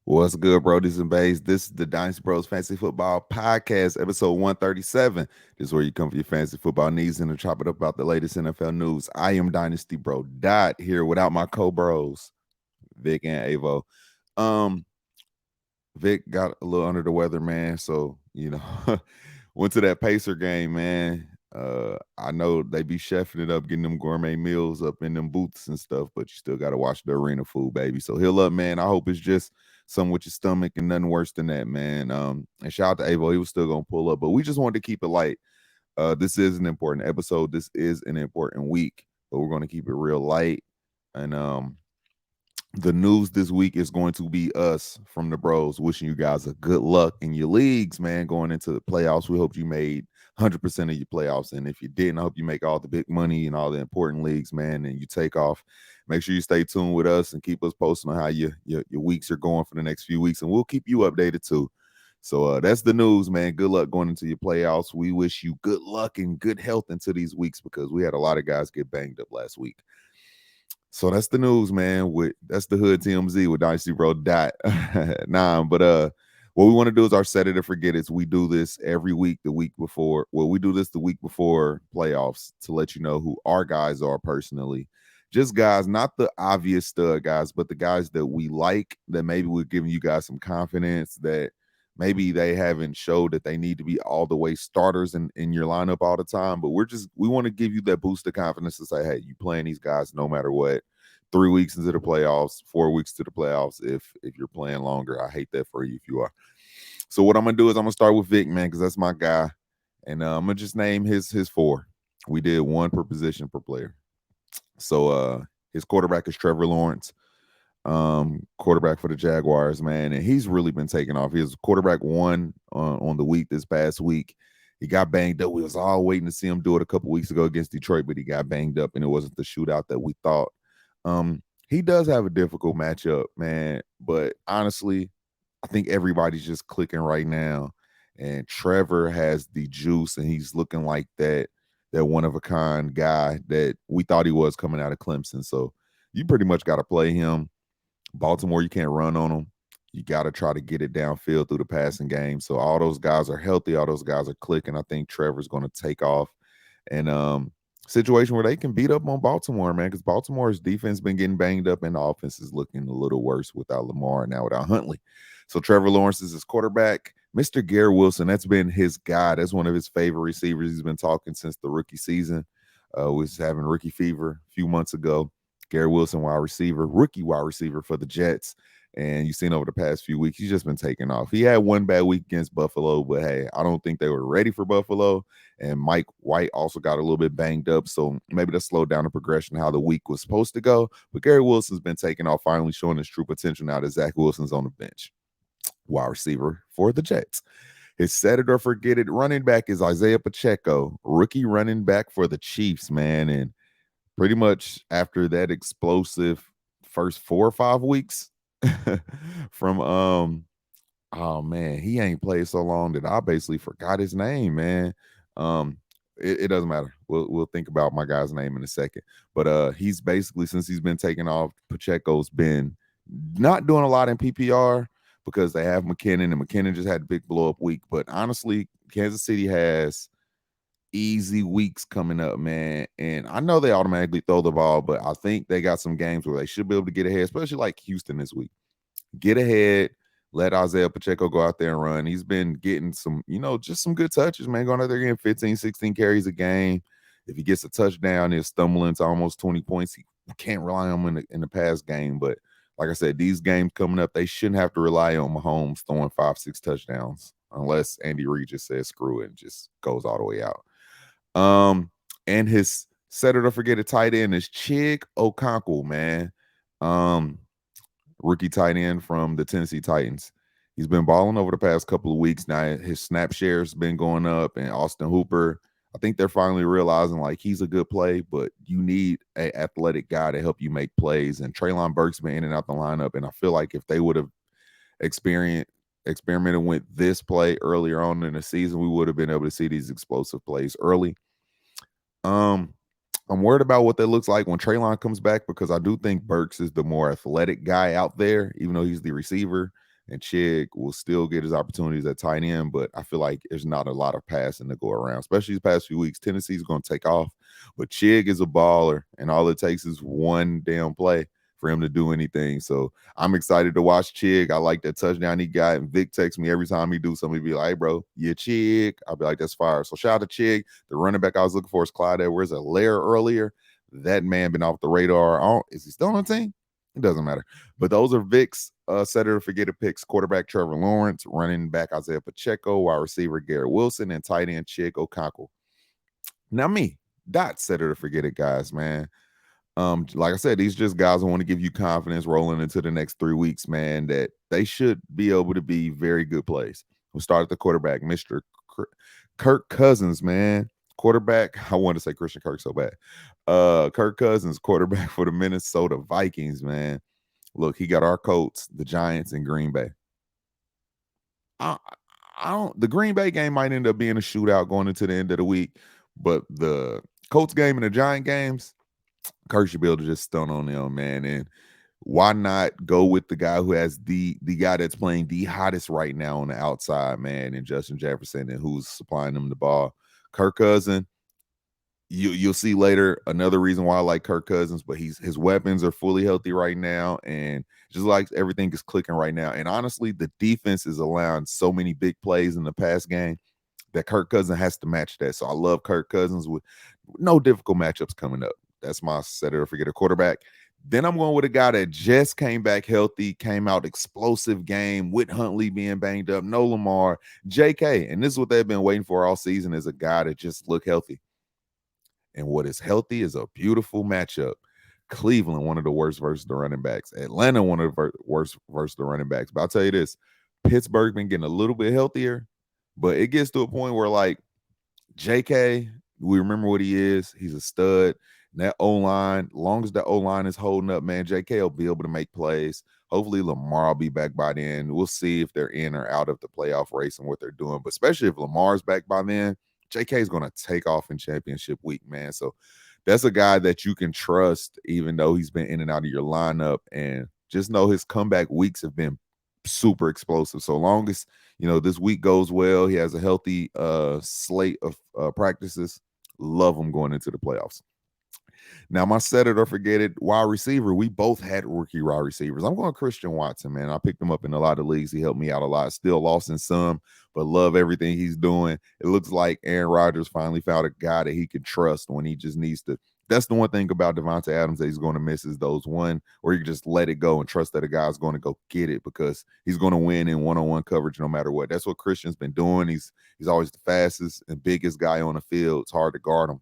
What's good, Brodies and Bays? This is the Dynasty Bros Fantasy Football Podcast, episode 137. This is where you come for your fantasy football needs and to chop it up about the latest NFL news. I am Dynasty Bro Dot here without my co-bros, Vic and Avo. Um, Vic got a little under the weather, man. So, went to that Pacer game, man. I know they be chefing it up, getting them gourmet meals up in them booths and stuff, but you still got to watch the arena food, baby. So heal up, man. I hope it's just something with your stomach and nothing worse than that, man. And shout out to Avo, he was still gonna pull up, but we just wanted to keep it light. This is an important episode. This is an important week, but we're gonna keep it real light. And the news this week is going to be us from the bros wishing you guys a good luck in your leagues, man, going into the playoffs. We hope you made 100% of your playoffs. And if you didn't, I hope you make all the big money and all the important leagues, man, and you take off. Make sure you stay tuned with us and keep us posted on how your weeks are going for the next few weeks. And we'll keep you updated too. So that's the news, man. Good luck going into your playoffs. We wish you good luck and good health into these weeks because we had a lot of guys get banged up last week. So that's the news, man. That's the hood TMZ with Dynasty Bro Dot 9. But what we want to do is our set it or forget it. We do this every week, the week before. Well, we do this the week before playoffs to let you know who our guys are personally. Just guys, not the obvious stud guys, but the guys that we like, that maybe we're giving you guys some confidence that maybe they haven't showed that they need to be all the way starters in your lineup all the time. But we want to give you that boost of confidence to say, hey, you playing these guys no matter what. 3 weeks into the playoffs, 4 weeks to the playoffs. If you're playing longer, I hate that for you if you are. So what I'm gonna do is I'm gonna start with Vic, man, because that's my guy, and I'm gonna just name his four. We did one per position per player. So his quarterback is Trevor Lawrence, quarterback for the Jaguars, man, and he's really been taking off. He was quarterback one on the week this past week. He got banged up. We was all waiting to see him do it a couple weeks ago against Detroit, but he got banged up, and it wasn't the shootout that we thought. He does have a difficult matchup, man, but honestly, I think everybody's just clicking right now. And Trevor has the juice, and he's looking like that one of a kind guy that we thought he was coming out of Clemson. So you pretty much got to play him. Baltimore, you can't run on them. You got to try to get it downfield through the passing game. So all those guys are healthy. All those guys are clicking. I think Trevor's going to take off. And situation where they can beat up on Baltimore, man, because Baltimore's defense been getting banged up and the offense is looking a little worse without Lamar and now without Huntley. So Trevor Lawrence is his quarterback. Mr. Garrett Wilson, that's been his guy. That's one of his favorite receivers. He's been talking since the rookie season. Was having rookie fever a few months ago. Garrett Wilson, rookie wide receiver for the Jets. And you've seen over the past few weeks, he's just been taking off. He had one bad week against Buffalo, but hey, I don't think they were ready for Buffalo. And Mike White also got a little bit banged up. So maybe that slowed down the progression of how the week was supposed to go. But Garrett Wilson's been taking off, finally showing his true potential now that Zach Wilson's on the bench. Wide receiver for the Jets. His set it or forget it running back is Isaiah Pacheco, rookie running back for the Chiefs, man. And pretty much after that explosive first 4 or 5 weeks from oh man, he ain't played so long that I basically forgot his name, man. It doesn't matter. We'll think about my guy's name in a second. But he's basically, since he's been taken off, Pacheco's been not doing a lot in PPR because they have McKinnon, and McKinnon just had a big blow up week. But honestly, Kansas City has easy weeks coming up, man. And I know they automatically throw the ball, but I think they got some games where they should be able to get ahead, especially like Houston this week. Get ahead, let Isaiah Pacheco go out there and run. He's been getting some, just some good touches, man. Going out there getting 15, 16 carries a game. If he gets a touchdown, he'll stumble into almost 20 points. He can't rely on him in the pass game. But like I said, these games coming up, they shouldn't have to rely on Mahomes throwing 5, 6 touchdowns unless Andy Reid just says screw it and just goes all the way out. And his set it or forget it tight end is Chig Okonkwo, man. Rookie tight end from the Tennessee Titans. He's been balling over the past couple of weeks. Now his snap share's been going up, and Austin Hooper, I think they're finally realizing like he's a good play, but you need an athletic guy to help you make plays. And Treylon Burks been in and out the lineup, and I feel like if they would have experimented with this play earlier on in the season, we would have been able to see these explosive plays early. I'm worried about what that looks like when Treylon comes back because I do think Burks is the more athletic guy out there, even though he's the receiver. and Chig will still get his opportunities at tight end, but I feel like there's not a lot of passing to go around, especially these past few weeks. Tennessee's going to take off, but Chig is a baller, and all it takes is one damn play for him to do anything. So I'm excited to watch Chig. I like that touchdown he got. And Vic texts me every time he do something. He be like, hey, bro, you Chig. I'll be like, that's fire. So shout out to Chig. The running back I was looking for is Clyde Edwards-Helaire earlier. That man been off the radar. Is he still on the team? It doesn't matter. But those are Vic's setter to forget it picks. Quarterback Trevor Lawrence, running back Isaiah Pacheco, wide receiver Garrett Wilson, and tight end Chig Okonkwo. Now me, Dot setter to forget it, guys, man. Like I said, these just guys who want to give you confidence rolling into the next 3 weeks, man, that they should be able to be very good plays. We'll start at the quarterback, Mr. Kirk Cousins, man. Quarterback, I want to say Christian Kirk so bad. Kirk Cousins, quarterback for the Minnesota Vikings, man. Look, he got our Colts, the Giants, and Green Bay. I, I don't. The Green Bay game might end up being a shootout going into the end of the week, but the Colts game and the Giant games, Kirk should be able to just stun on them, man. And why not go with the guy who has the guy that's playing the hottest right now on the outside, man, and Justin Jefferson, and who's supplying them the ball? Kirk Cousins. You'll see later another reason why I like Kirk Cousins, but his weapons are fully healthy right now, and just like everything is clicking right now. And honestly, the defense is allowing so many big plays in the pass game that Kirk Cousins has to match that. So I love Kirk Cousins with no difficult matchups coming up. That's my setter to forget a quarterback. Then I'm going with a guy that just came back healthy, came out explosive game with Huntley being banged up, no Lamar, JK. And this is what they've been waiting for all season, is a guy that just look healthy. And what is healthy is a beautiful matchup. Cleveland, one of the worst versus the running backs. Atlanta, one of the worst versus the running backs. But I'll tell you this, Pittsburgh been getting a little bit healthier, but it gets to a point where, like, JK, we remember what he is. He's a stud. And that O-line, long as the O-line is holding up, man, JK will be able to make plays. Hopefully Lamar will be back by then. We'll see if they're in or out of the playoff race and what they're doing. But especially if Lamar's back by then, JK is going to take off in championship week, man. So that's a guy that you can trust, even though he's been in and out of your lineup. And just know his comeback weeks have been super explosive. So long as, this week goes well, he has a healthy slate of practices, love him going into the playoffs. Now, my set it or forget it wide receiver, we both had rookie wide receivers. I'm going Christian Watson, man. I picked him up in a lot of leagues. He helped me out a lot. Still lost in some, but love everything he's doing. It looks like Aaron Rodgers finally found a guy that he can trust when he just needs to. That's the one thing about Devontae Adams that he's going to miss, is those one where you can just let it go and trust that a guy's going to go get it, because he's going to win in one-on-one coverage no matter what. That's what Christian's been doing. He's always the fastest and biggest guy on the field. It's hard to guard him.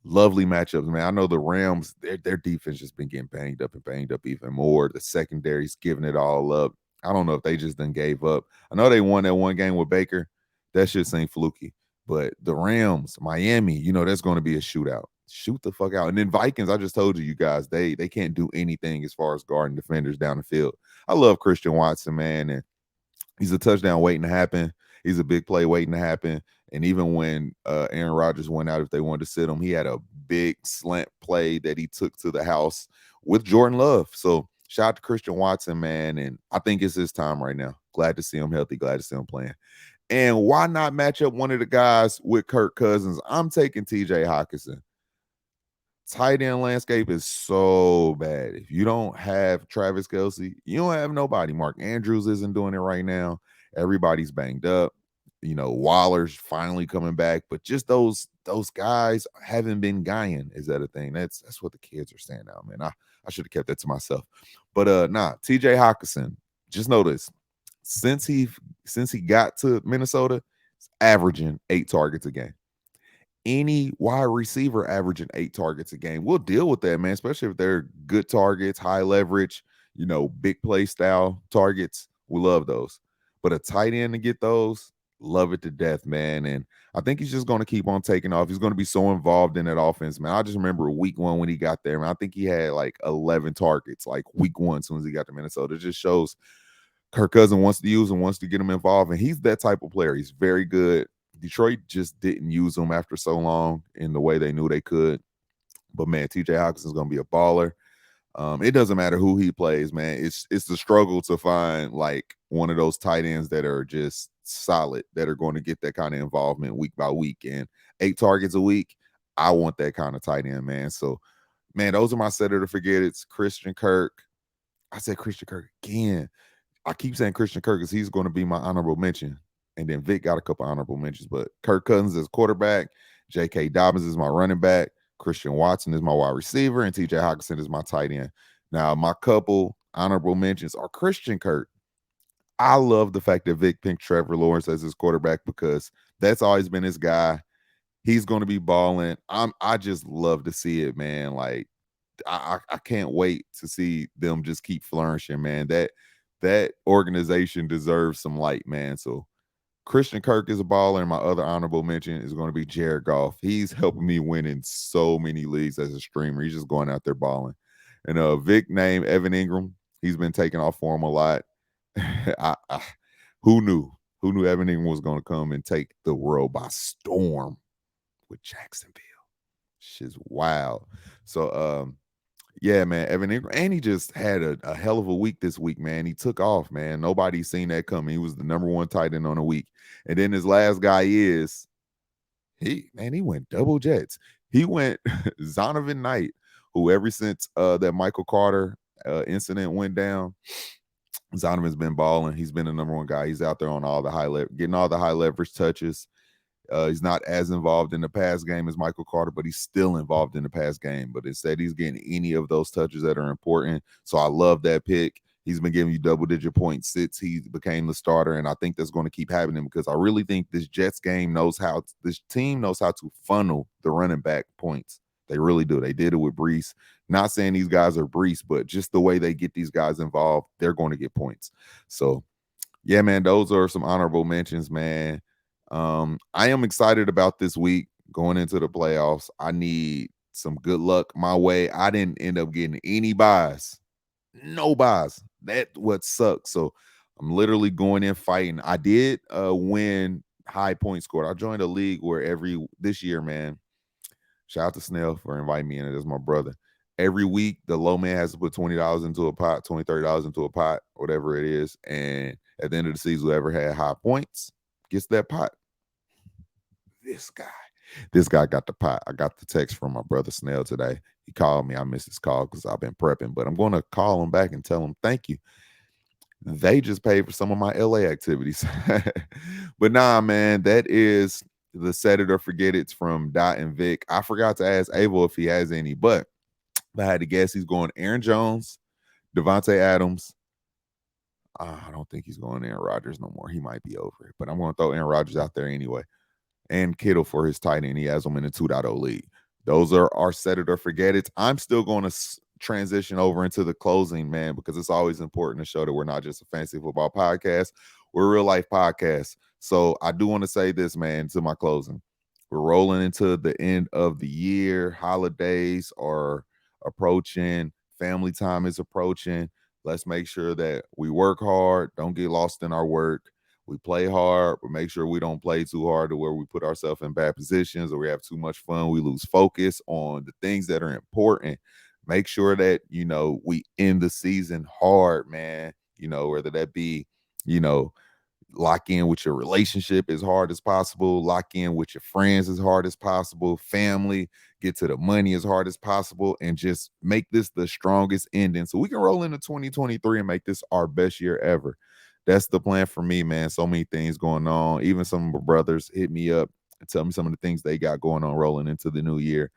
Lovely matchups, man. I know the Rams, their defense just been getting banged up even more. The secondary's giving it all up. I don't know if they just done gave up. I know they won that one game with Baker. That shit seemed fluky. But the Rams, Miami, that's going to be a shootout. Shoot the fuck out. And then Vikings, I just told you guys, they can't do anything as far as guarding defenders down the field. I love Christian Watson, man, and he's a touchdown waiting to happen. He's a big play waiting to happen. And even when Aaron Rodgers went out, if they wanted to sit him, he had a big slant play that he took to the house with Jordan Love. So shout out to Christian Watson, man. And I think it's his time right now. Glad to see him healthy. Glad to see him playing. And why not match up one of the guys with Kirk Cousins? I'm taking TJ Hockenson. Tight end landscape is so bad. If you don't have Travis Kelce, you don't have nobody. Mark Andrews isn't doing it right now. Everybody's banged up. Waller's finally coming back, but just those guys haven't been guying. Is that a thing? That's what the kids are saying now, man. I should have kept that to myself. But TJ Hockenson, just notice, since he got to Minnesota, he's averaging 8 targets a game. Any wide receiver averaging 8 targets a game. We'll deal with that, man, especially if they're good targets, high leverage, big play style targets. We love those. But a tight end to get those, love it to death, man. And I think he's just going to keep on taking off. He's going to be so involved in that offense, man. I just remember week 1 when he got there, man. I think he had like 11 targets, like week 1 as soon as he got to Minnesota. It just shows Kirk Cousins wants to use him, wants to get him involved, and he's that type of player. He's very good. Detroit just didn't use him after so long in the way they knew they could. But, man, TJ Hawkinson's going to be a baller. It doesn't matter who he plays, man. It's the struggle to find like one of those tight ends that are just solid, that are going to get that kind of involvement week by week and 8 targets a week. I want that kind of tight end, man. So, man, those are my setter to forget. It's Christian Kirk. I said Christian Kirk again. I keep saying Christian Kirk because he's going to be my honorable mention. And then Vic got a couple honorable mentions, but Kirk Cousins is quarterback, J.K. Dobbins is my running back, Christian Watson is my wide receiver, and T.J. Hockenson is my tight end. Now, my couple honorable mentions are Christian Kirk. I love the fact that Vic picked Trevor Lawrence as his quarterback because that's always been his guy. He's going to be balling. I just love to see it, man. Like I can't wait to see them just keep flourishing, man. That organization deserves some light, man. So Christian Kirk is a baller, and my other honorable mention is going to be Jared Goff. He's helping me win in so many leagues as a streamer. He's just going out there balling. And Vic named Evan Ingram. He's been taking off for him a lot. Who knew? Who knew Evan Ingram was going to come and take the world by storm with Jacksonville? Shit's wild. So yeah, man, Evan Ingram, and he just had a hell of a week this week, man. He took off, man. Nobody's seen that coming. He was the number one tight end on the week. And then his last guy is he went double jets. He went Zonovan Knight, who ever since that Michael Carter incident went down, Zonovan's been balling. He's been the number one guy. He's out there on all the getting all the high leverage touches. He's not as involved in the pass game as Michael Carter, but he's still involved in the pass game. But instead, he's getting any of those touches that are important. So I love that pick. He's been giving you double-digit points since he became the starter, and I think that's going to keep happening because I really think this team knows how to funnel the running back points. They really do. They did it with Brees. Not saying these guys are Brees, but just the way they get these guys involved, they're going to get points. So, yeah, man, those are some honorable mentions, man. I am excited about this week going into the playoffs. I need some good luck my way. I didn't end up getting any buys. No buys. That's what sucks. So I'm literally going in fighting. I did win high point score. I joined a league where this year, man. Shout out to Snell for inviting me in it as my brother. Every week, the low man has to put $20 into a pot, $20, $30 into a pot, whatever it is. And at the end of the season, whoever had high points gets that pot. This guy got the pot. I got the text from my brother Snell today. He called me. I missed his call because I've been prepping, but I'm going to call him back and tell him thank you. They just paid for some of my LA activities. But nah, man, that is the set it or forget it's from Dot and Vic. I forgot to ask Avo if he has any, but I had to guess he's going Aaron Jones, Devontae Adams. I don't think he's going Aaron Rodgers no more. He might be over it, but I'm going to throw Aaron Rodgers out there anyway. And Kittle for his tight end. He has them in the 2.0 league. Those are our set it or forget it. I'm still going to transition over into the closing, man, because it's always important to show that we're not just a fantasy football podcast. We're a real life podcast. So I do want to say this, man, to my closing. We're rolling into the end of the year. Holidays are approaching. Family time is approaching. Let's make sure that we work hard. Don't get lost in our work. We play hard, but make sure we don't play too hard to where we put ourselves in bad positions or we have too much fun. We lose focus on the things that are important. Make sure that, we end the season hard, man. Whether that be, lock in with your relationship as hard as possible, lock in with your friends as hard as possible, family, get to the money as hard as possible, and just make this the strongest ending so we can roll into 2023 and make this our best year ever. That's the plan for me, man. So many things going on. Even some of my brothers hit me up and tell me some of the things they got going on rolling into the new year.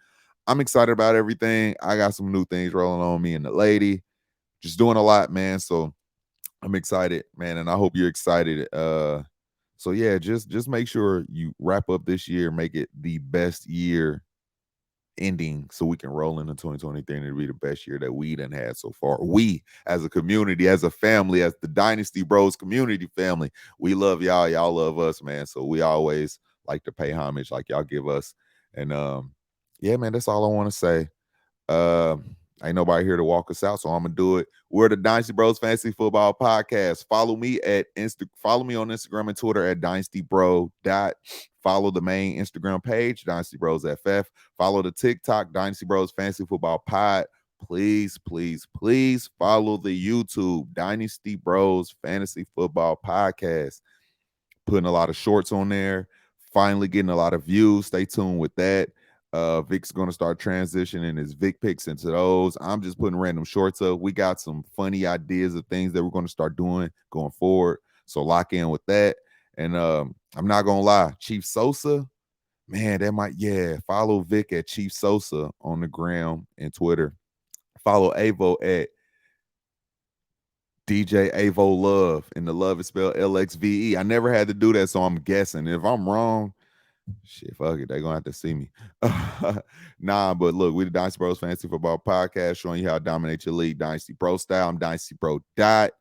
I'm excited about everything. I got some new things rolling on me and the lady. Just doing a lot, man. So I'm excited, man, and I hope you're excited. So yeah, just make sure you wrap up this year, make it the best year ending so we can roll into 2023 and it'll be the best year that we done had so far. We as a community, as a family, as the Dynasty Bros community family, we love y'all. Y'all love us, man. So we always like to pay homage like y'all give us. And yeah, man, that's all I want to say. Ain't nobody here to walk us out, so I'm gonna do it. We're the Dynasty Bros Fantasy Football Podcast. Follow me on Instagram and Twitter at DynastyBro. Follow the main Instagram page, Dynasty Bros FF. Follow the TikTok, Dynasty Bros Fantasy Football Pod. please, please, please follow the YouTube Dynasty Bros Fantasy Football Podcast. Putting a lot of shorts on there, finally getting a lot of views. Stay tuned with that. Vic's going to start transitioning his Vic picks into those. I'm just putting random shorts up. We got some funny ideas of things that we're going to start doing going forward. So lock in with that. And I'm not going to lie, Chief Sosa, man, follow Vic at Chief Sosa on the gram and Twitter. Follow Avo at DJ Avo Love, and the love is spelled LXVE. I never had to do that, so I'm guessing. If I'm wrong, shit, fuck it. They're going to have to see me. Nah, but look, we the Dynasty Bros Fantasy Football Podcast, showing you how to dominate your league, Dynasty Bro style. I'm Dynasty Bro Dot.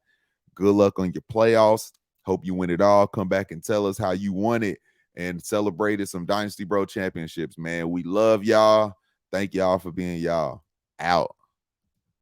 Good luck on your playoffs. Hope you win it all. Come back and tell us how you won it and celebrated some Dynasty Bro championships, man. We love y'all. Thank y'all for being y'all. Out.